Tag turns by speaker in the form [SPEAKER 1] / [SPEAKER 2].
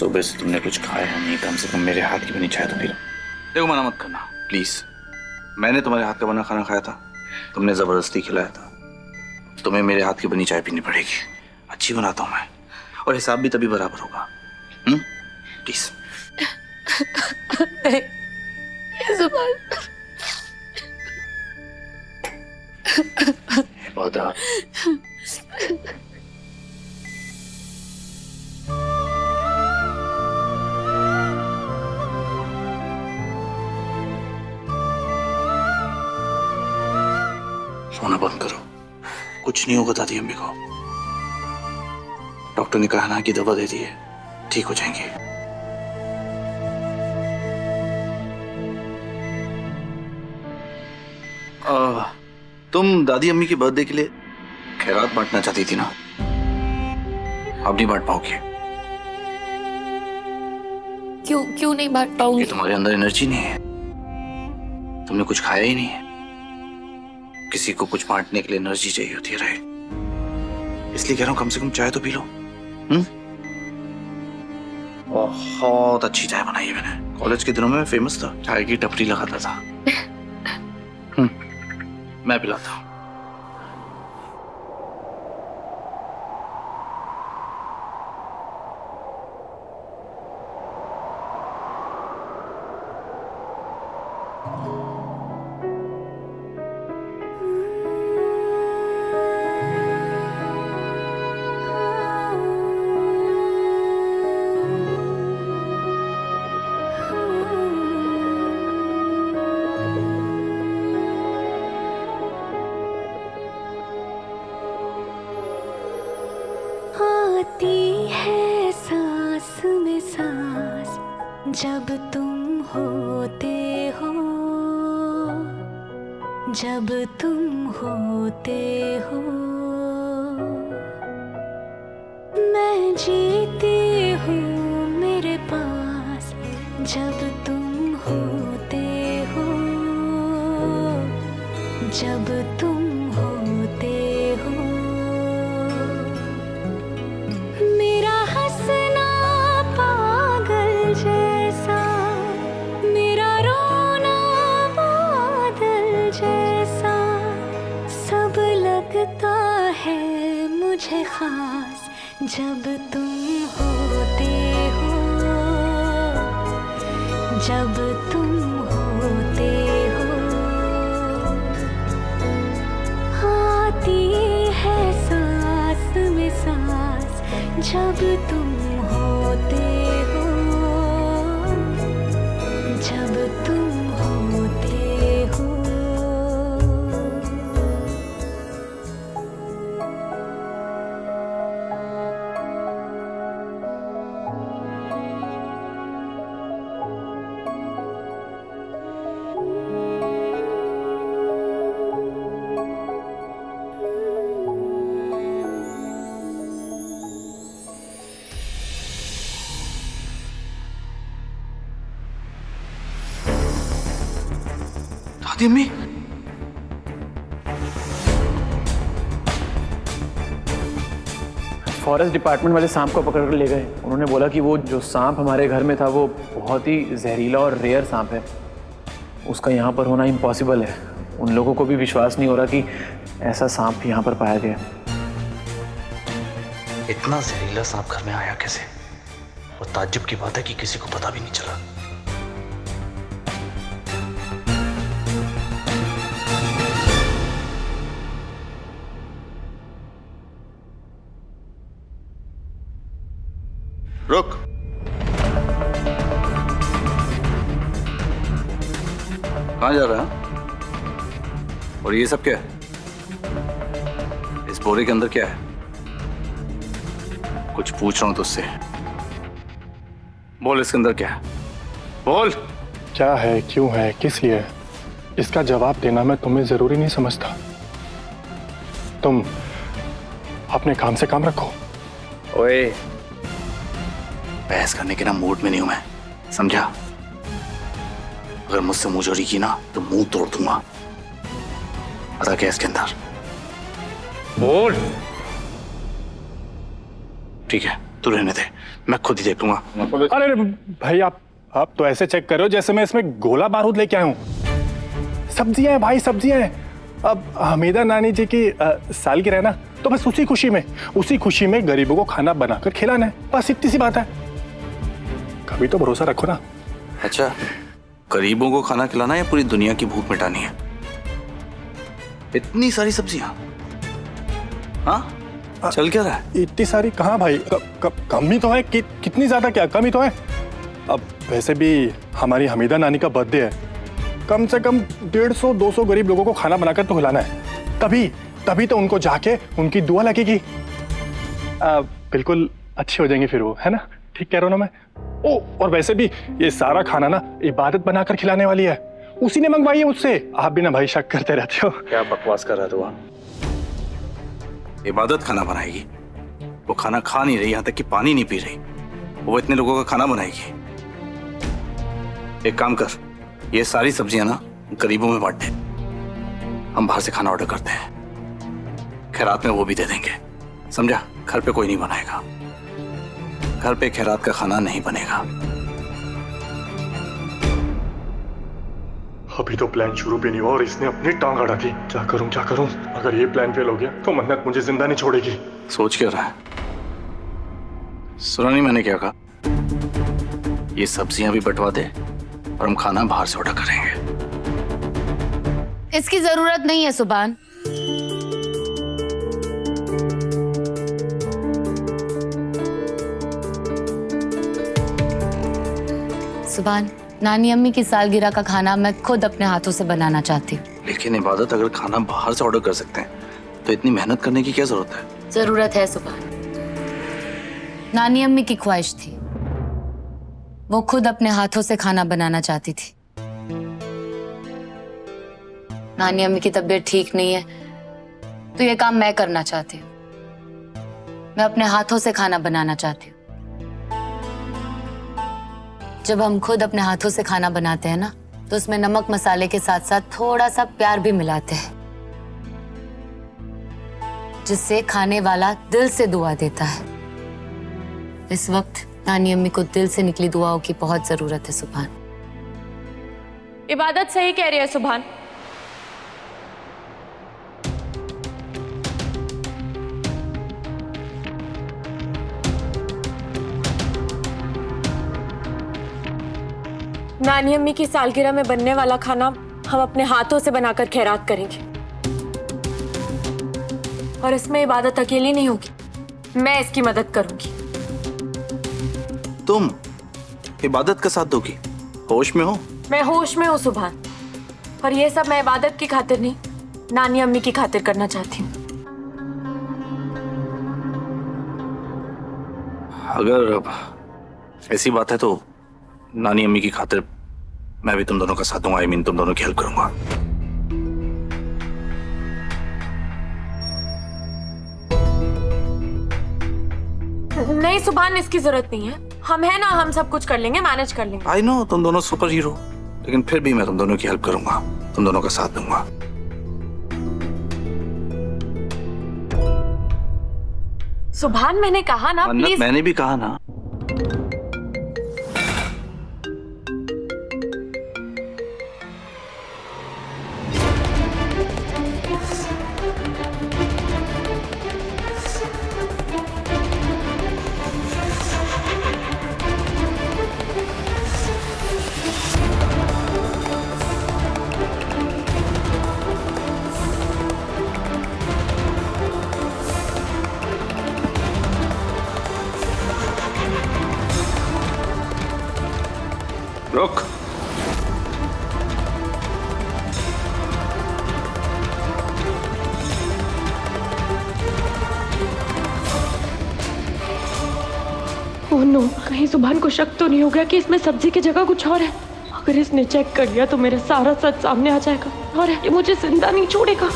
[SPEAKER 1] सुबह से तुमने कुछ खाया है नहीं, कम से कम मेरे हाथ की बनी चाय तो पी लो। देखो मना मत करना प्लीज, मैंने तुम्हारे हाथ का बना खाना खाया था, तुमने जबरदस्ती खिलाया था, तुम्हें मेरे हाथ की बनी चाय पीनी पड़ेगी। अच्छी बनाता हूँ मैं, और हिसाब भी तभी बराबर होगा। प्लीज। बहुत सोना बंद करो, कुछ नहीं होगा दादी अम्मी को। डॉक्टर ने कहा ना कि दवा दे दी है, ठीक हो जाएंगे। तुम दादी अम्मी के बर्थडे के लिए खैरात बांटना चाहती थी ना, अब नहीं बांट पाओगी।
[SPEAKER 2] क्यों नहीं बांट पाऊंगी?
[SPEAKER 1] तुम्हारे अंदर एनर्जी नहीं है, तुमने कुछ खाया ही नहीं है। किसी को कुछ बांटने के लिए एनर्जी चाहिए होती है, राइट? इसलिए कह रहा हूं कम से कम चाय तो पी लो। बहुत अच्छी चाय बनाई है मैंने, कॉलेज के दिनों में फेमस था, चाय की टपरी लगाता था। मैं पिलाता हूं।
[SPEAKER 3] आती है सांस में सांस जब तुम होते हो, जब तुम होते हो। मैं जीती हूँ मेरे पास जब तुम होते हो, जब तुम होते हो। मेरा हंसना पागल जैसा, मेरा रोना बादल जैसा, सब लगता है मुझे खास जब तुम होते हो, जब तुम होते हो। आती है सांस में सांस जब तुम होते हो, जब तुम होते हो।
[SPEAKER 1] दादी अम्मी,
[SPEAKER 4] फॉरेस्ट डिपार्टमेंट वाले सांप को पकड़ कर ले गए। उन्होंने बोला कि वो जो सांप हमारे घर में था वो बहुत ही जहरीला और रेयर सांप है, उसका यहाँ पर होना इम्पॉसिबल है। उन लोगों को भी विश्वास नहीं हो रहा कि ऐसा सांप यहाँ पर पाया गया।
[SPEAKER 1] इतना जहरीला सांप घर में आया कैसे? और ताज्जुब की बात है कि किसी को पता भी नहीं चला। रुक, कहाँ जा रहा है? और ये सब क्या है? इस बोरे के अंदर क्या है? कुछ पूछ रहा हूं तुझसे, बोल इसके अंदर क्या है? बोल।
[SPEAKER 5] क्या है, क्यों है, किस लिए? इसका जवाब देना मैं तुम्हें जरूरी नहीं समझता। तुम अपने काम से काम रखो।
[SPEAKER 1] ओए, बहस करने के ना मूड में नहीं हूं मैं, समझा? अगर मुझसे मुंह जोड़ी की ना तो मुंह तोड़ दूंगा। पता क्या इसके अंदर? बोल। ठीक है, तू रहने दे, मैं खुद ही देख लूंगा।
[SPEAKER 5] अरे अरे भाई, आप तो ऐसे चेक करो जैसे मैं इसमें गोला बारूद लेके आया हूँ। सब्जियां हैं भाई, सब्जियां हैं। अब हमीदा नानी जी की सालगिरह है ना, तो बस उसी खुशी में गरीबों को खाना बनाकर खिलाना है, बस इतनी सी बात है। कभी तो भरोसा रखो ना।
[SPEAKER 1] अच्छा, गरीबों को खाना खिलाना है या पूरी दुनिया की भूख मिटानी है? इतनी सारी सब्जियां? हाँ, चल क्या रहा है?
[SPEAKER 5] इतनी सारी कहाँ भाई, कम ही तो है। कितनी ज्यादा क्या, कम ही तो है। अब वैसे भी हमारी हमीदा नानी का बर्थडे है, कम से कम 150-200 गरीब लोगों को खाना बनाकर तो खिलाना है। तभी तो उनको जाके उनकी दुआ लगेगी। बिल्कुल अच्छी हो जाएंगी फिर वो, है ना? ठीक कह रहा हूँ ना मैं? ओ, और वैसे भी ये सारा खाना ना इबादत बनाकर खिलाने वाली है, उसी ने मंगवाई है मुझसे। आप भी ना भाई शक करते रहते हो।
[SPEAKER 1] क्या बकवास कर रहा है तू? वहां इबादत खाना बनाएगी? वो खाना खा नहीं रही, यहाँ तक कि पानी नहीं पी रही, वो इतने लोगों का खाना बनाएगी? एक काम कर, ये सारी सब्जियां ना गरीबों में बांट दे। हम बाहर से खाना ऑर्डर करते हैं, खैरात में वो भी दे देंगे, समझा? घर पे कोई नहीं बनाएगा, घर पे खैरात का खाना नहीं बनेगा।
[SPEAKER 5] अभी तो प्लान शुरू भी नहीं हुआ और इसने अपनी टांग अड़ा दी। क्या करूं? अगर ये प्लान फेल हो गया तो मन्नत मुझे जिंदा नहीं छोड़ेगी।
[SPEAKER 1] सोच क्या रहा है? सुना नहीं मैंने क्या कहा? ये सब्जियां भी बंटवा दे और हम खाना बाहर से ऑर्डर करेंगे।
[SPEAKER 2] इसकी जरूरत नहीं है सुभान। सुभान, नानी अम्मी की सालगिरह का खाना मैं खुद अपने हाथों से बनाना चाहती हूँ।
[SPEAKER 1] लेकिन इबादत, अगर खाना बाहर से ऑर्डर कर सकते हैं तो इतनी मेहनत करने की क्या जरूरत है?
[SPEAKER 2] जरूरत है सुभान। नानी अम्मी की ख्वाहिश थी, वो खुद अपने हाथों से खाना बनाना चाहती थी। नानी अम्मी की तबीयत ठीक नहीं है तो ये काम मैं करना चाहती हूँ। मैं अपने हाथों से खाना बनाना चाहती हूँ। जब हम खुद अपने हाथों से खाना बनाते हैं ना, तो उसमें नमक मसाले के साथ साथ थोड़ा सा प्यार भी मिलाते हैं, जिससे खाने वाला दिल से दुआ देता है। इस वक्त नानी अम्मी को दिल से निकली दुआओं की बहुत जरूरत है सुभान।
[SPEAKER 6] इबादत सही कह रही है सुभान। नानी अम्मी की सालगिरह में बनने वाला खाना हम अपने हाथों से बनाकर खैरात करेंगे, और इसमें इबादत अकेली नहीं होगी, मैं इसकी मदद करूंगी।
[SPEAKER 1] तुम इबादत का साथ दोगी? होश में हो?
[SPEAKER 6] मैं होश में हूँ सुभान, और ये सब मैं इबादत की खातिर नहीं, नानी अम्मी की खातिर करना चाहती हूँ।
[SPEAKER 1] अगर अब ऐसी बात है तो नानी अम्मी की खातिर मैं भी तुम दोनों का साथ दूंगा। आई मीन, तुम दोनों की हेल्प करूंगा।
[SPEAKER 6] नहीं सुभान, इसकी जरूरत नहीं है। हम है ना, हम सब कुछ कर लेंगे, मैनेज कर लेंगे।
[SPEAKER 1] आई नो तुम दोनों सुपर हीरो, लेकिन फिर भी मैं तुम दोनों की हेल्प करूंगा, तुम दोनों का साथ दूंगा।
[SPEAKER 6] सुभान, मैंने कहा ना,
[SPEAKER 1] मन्नत,
[SPEAKER 6] प्लीज।
[SPEAKER 1] मैंने भी कहा ना। रुक।
[SPEAKER 6] ओह नो, कहीं सुभान को शक तो नहीं हो गया कि इसमें सब्जी की जगह कुछ और है? अगर इसने चेक कर लिया तो मेरा सारा सच सामने आ जाएगा और ये मुझे जिंदा नहीं छोड़ेगा।